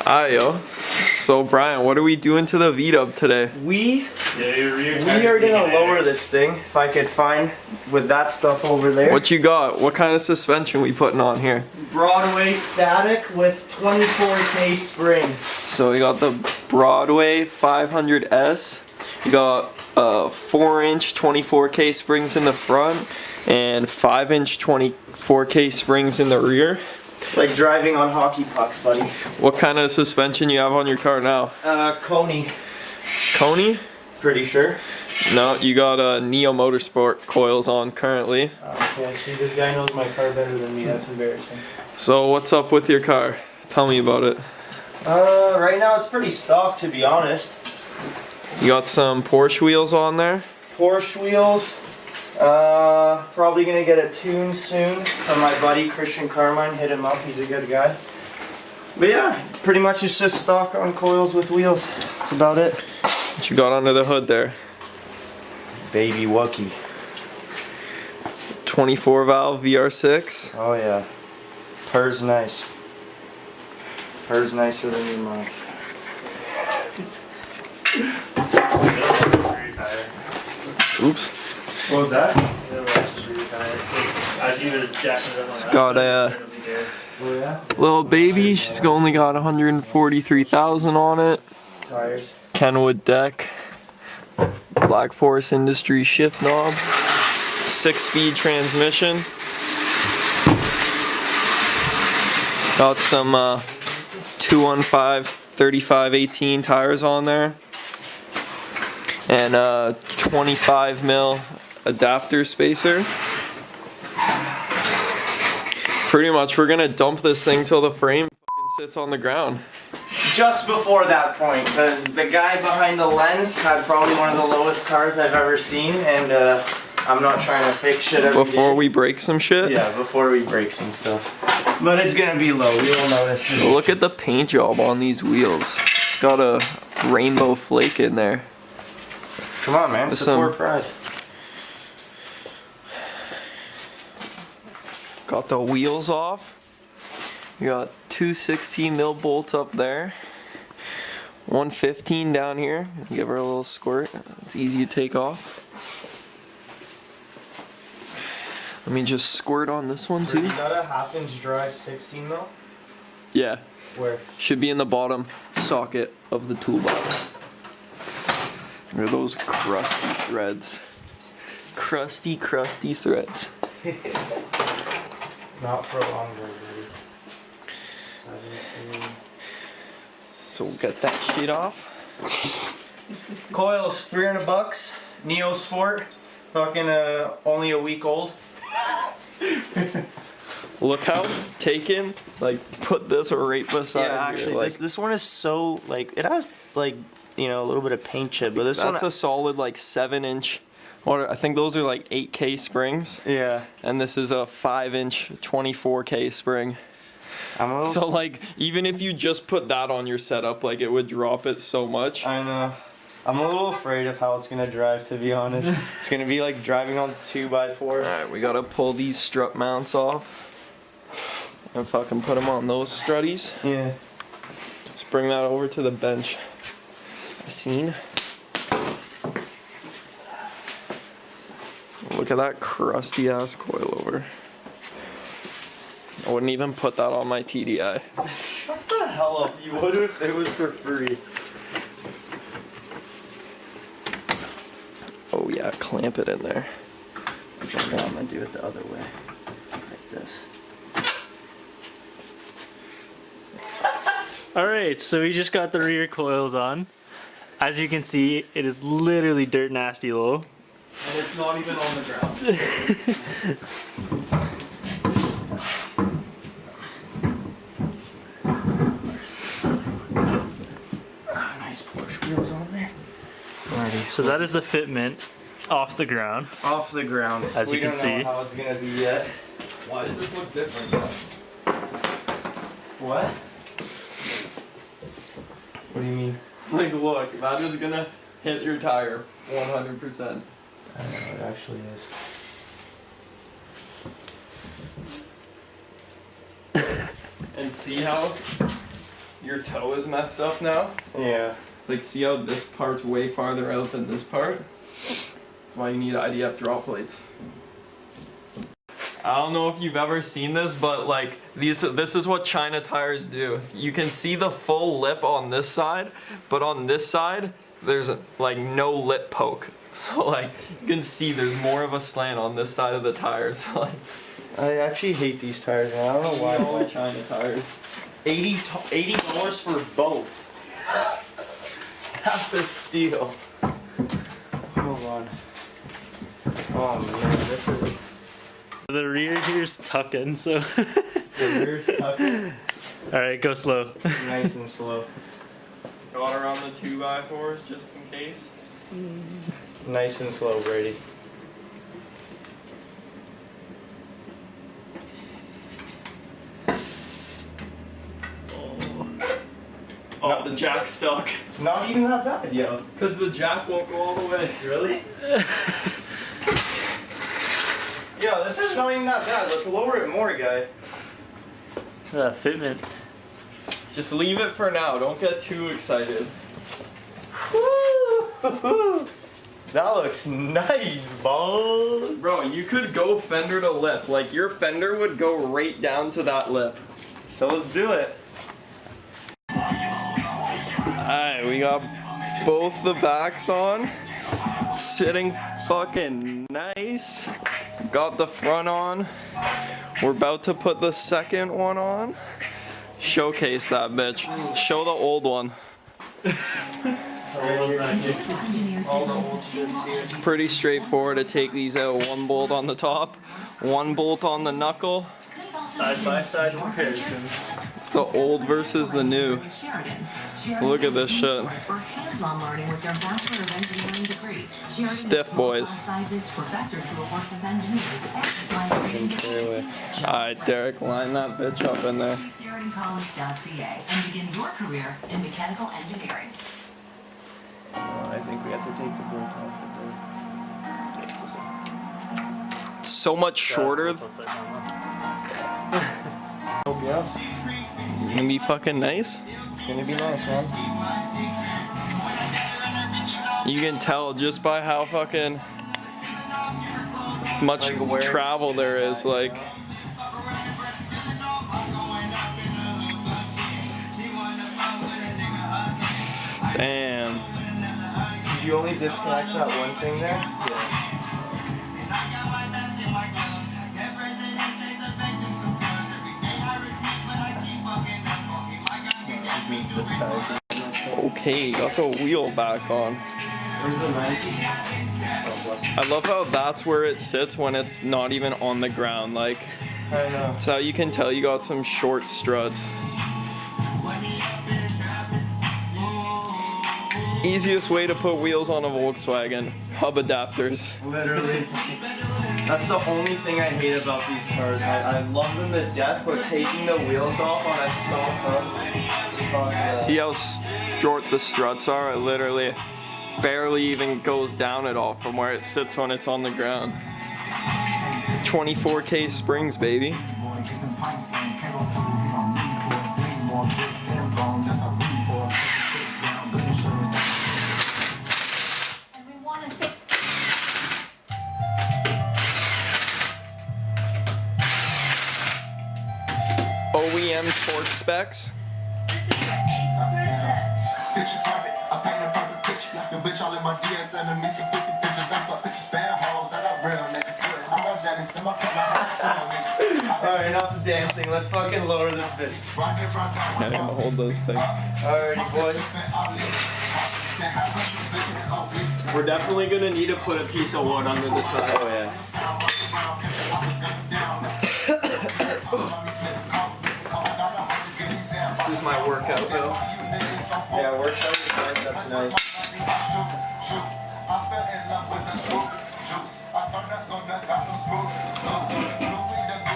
Hi, yo. So, Brian, what are we doing to the V-dub today? We are gonna lower this thing, if I could find, with that stuff over there. What you got? What kind of suspension we putting on here? Broadway static with 24K springs. So we got the Broadway 500S. You got 4-inch 24K springs in the front and 5-inch 24K springs in the rear. It's like driving on hockey pucks, buddy. What kind of suspension you have on your car now? Coney. Coney? Pretty sure. No, you got Neo Motorsport coils on currently. Okay, see, this guy knows my car better than me. That's embarrassing. So what's up with your car? Tell me about it. Right now it's pretty stock, to be honest. You got some Porsche wheels on there? Porsche wheels. Probably gonna get a tune soon from my buddy Christian Carmine. Hit him up, he's a good guy. But yeah, pretty much it's just stock on coils with wheels. That's about it. What you got under the hood there? Baby Wookie. 24 valve VR6. Oh yeah. Her's nice. Her's nicer than your mom. Oops. What was that? It's got a little baby. She's only got 143,000 on it. Tires. Kenwood deck. Black Forest Industry shift knob. 6-speed transmission. Got some 215 35/18 tires on there. And a 25 mil adapter spacer. Pretty much we're gonna dump this thing till the frame sits on the ground. Just before that point, because the guy behind the lens had probably one of the lowest cars I've ever seen, and I'm not trying to fix shit every Before day. we break some shit? Yeah, before we break some stuff. But it's gonna be low, we will notice. Look at the paint job on these wheels. It's got a rainbow flake in there. Come on, man, support pride. Got the wheels off. You got two 16 mil bolts up there. 115 down here. Give her a little squirt. It's easy to take off. Let me just squirt on this one too. You got a 1/2-inch drive 16 mil? Yeah. Where? Should be in the bottom socket of the toolbox. Look at those crusty threads. Crusty threads. Not for long, buddy. 17. So we'll get that shit off. Coils, $300. Neo Sport, fucking only a week old. Look how taken, like, put this right beside Yeah, actually, here. Like, this one is so, like, it has, like, you know, a little bit of paint chip, but this that's one... a solid, like, 7-inch, or I think those are, like, 8K springs. Yeah. And this is a 5-inch 24K spring. I'm a little... So, like, even if you just put that on your setup, like, it would drop it so much. I know. I'm a little afraid of how it's gonna drive, to be honest. It's gonna be like driving on 2x4s. Alright, we gotta pull these strut mounts off. And fucking put them on those strutties. Yeah. Let's bring that over to the bench. Scene. Look at that crusty ass coilover. I wouldn't even put that on my TDI. Shut the hell up, you would if it was for free. Oh yeah, clamp it in there. I'm gonna do it the other way. Like this. Alright, so we just got the rear coils on. As you can see, it is literally dirt nasty low. And it's not even on the ground. Nice Porsche wheels on there. Alrighty. So that is the fitment off the ground. Off the ground. As you can see. We don't know how it's gonna be yet. Why does this look different though? What? What do you mean? Like look, that is gonna hit your tire 100%. I know, it actually is. And see how your toe is messed up now. Yeah. Like, see how this part's way farther out than this part? That's why you need IDF drop plates. I don't know if you've ever seen this, but like this is what China tires do. You can see the full lip on this side, but on this side, there's like no lip poke. So like you can see there's more of a slant on this side of the tires. Like, I actually hate these tires, man. I don't know why. all China tires. $80 for both. That's a steal. Hold on. Oh man, this is. The rear here's tucking, so. The rear's tucking. Alright, go slow. Nice and slow. Got around the 2x4s just in case. Nice and slow, Brady. Oh, the jack's stuck. Not even that bad, yo. Because the jack won't go all the way. Really? Yeah, this is not even that bad. Let's lower it more, guy. Fitment. Just leave it for now. Don't get too excited. That looks nice, ball. Bro, you could go fender to lip. Like, your fender would go right down to that lip. So let's do it. Alright, we got both the backs on. Sitting fucking nice. Got the front on. We're about to put the second one on. Showcase that bitch. Show the old one. Pretty straightforward to take these out. One bolt on the top, one bolt on the knuckle. Side by side comparison. It's the old versus the new. Look at this shit. Stiff boys. Alright, Derek, line that bitch up in there. And begin your career in mechanical engineering. I think we have to take the bolt off. So much shorter. Yeah, It's gonna be fucking nice. it's gonna be nice, man. You can tell just by how fucking much Like where travel there is. Like, damn. Did you only disconnect that one thing there? Okay, got the wheel back on. Where's the 90? I love how that's where it sits when it's not even on the ground. Like, I know. that's how you can tell you got some short struts. Easiest way to put wheels on a Volkswagen, hub adapters. Literally. That's the only thing I hate about these cars. I love them to death, but taking the wheels off on a stock hub. Fuck that. See how short the struts are? It literally barely even goes down at all from where it sits when it's on the ground. 24K springs, baby. OEM torque specs. Picture perfect, I paint a perfect picture. Your bitch all in my DS sending me some pissy pictures. I'm fucking bad hoes, I got real niggas. I'm not Jennings, I'm not Alright, enough of dancing. Let's fucking lower this bitch. Yeah, I'm gonna hold those things. Alrighty, boys. We're definitely gonna need to put a piece of wood under the tire. Oh yeah. This is my workout hill. Yeah, works out his biceps nice.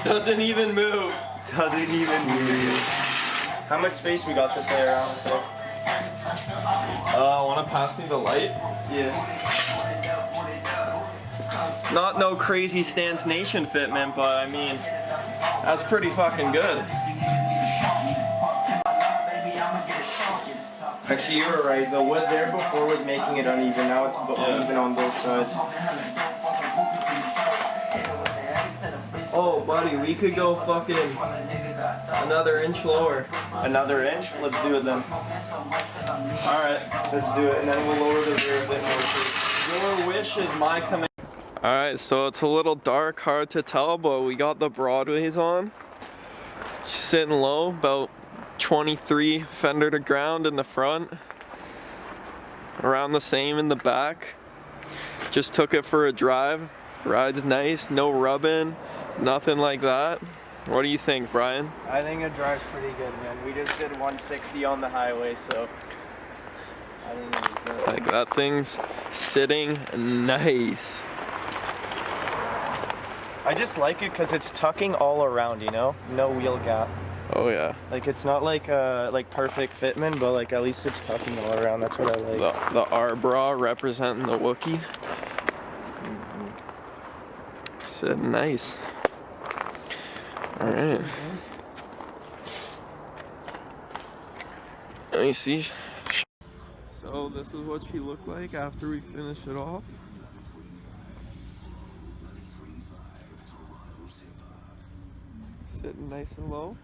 Doesn't even move. Doesn't even move. How much space we got to play around with it? Wanna pass me the light? Yeah. Not no crazy Stance Nation fitment, but I mean, that's pretty fucking good. I'ma get it strong, get it soft. Actually, you were right. The wood there before was making it uneven. Now it's uneven on both sides. Oh, buddy, we could go fucking another inch lower. Another inch? Let's do it then. Alright, let's do it. And then we'll lower the rear a bit more too. Your wish is my command. Alright, so it's a little dark, hard to tell, but we got the Broadways on. Sitting low, about 23 fender to ground in the front. Around the same in the back. Just took it for a drive. Ride's nice, no rubbing, nothing like that. What do you think, Brian? I think it drives pretty good, man. We just did 160 on the highway, so I think it was good. Like that thing's sitting nice. I just like it because it's tucking all around, you know? No wheel gap. Oh yeah. Like it's not like perfect fitment, but like at least it's tucking all around. That's what I like. The R-bra representing the Wookie. Sitting nice. Alright. Let me see. So this is what she looked like after we finished it off. Sitting nice and low.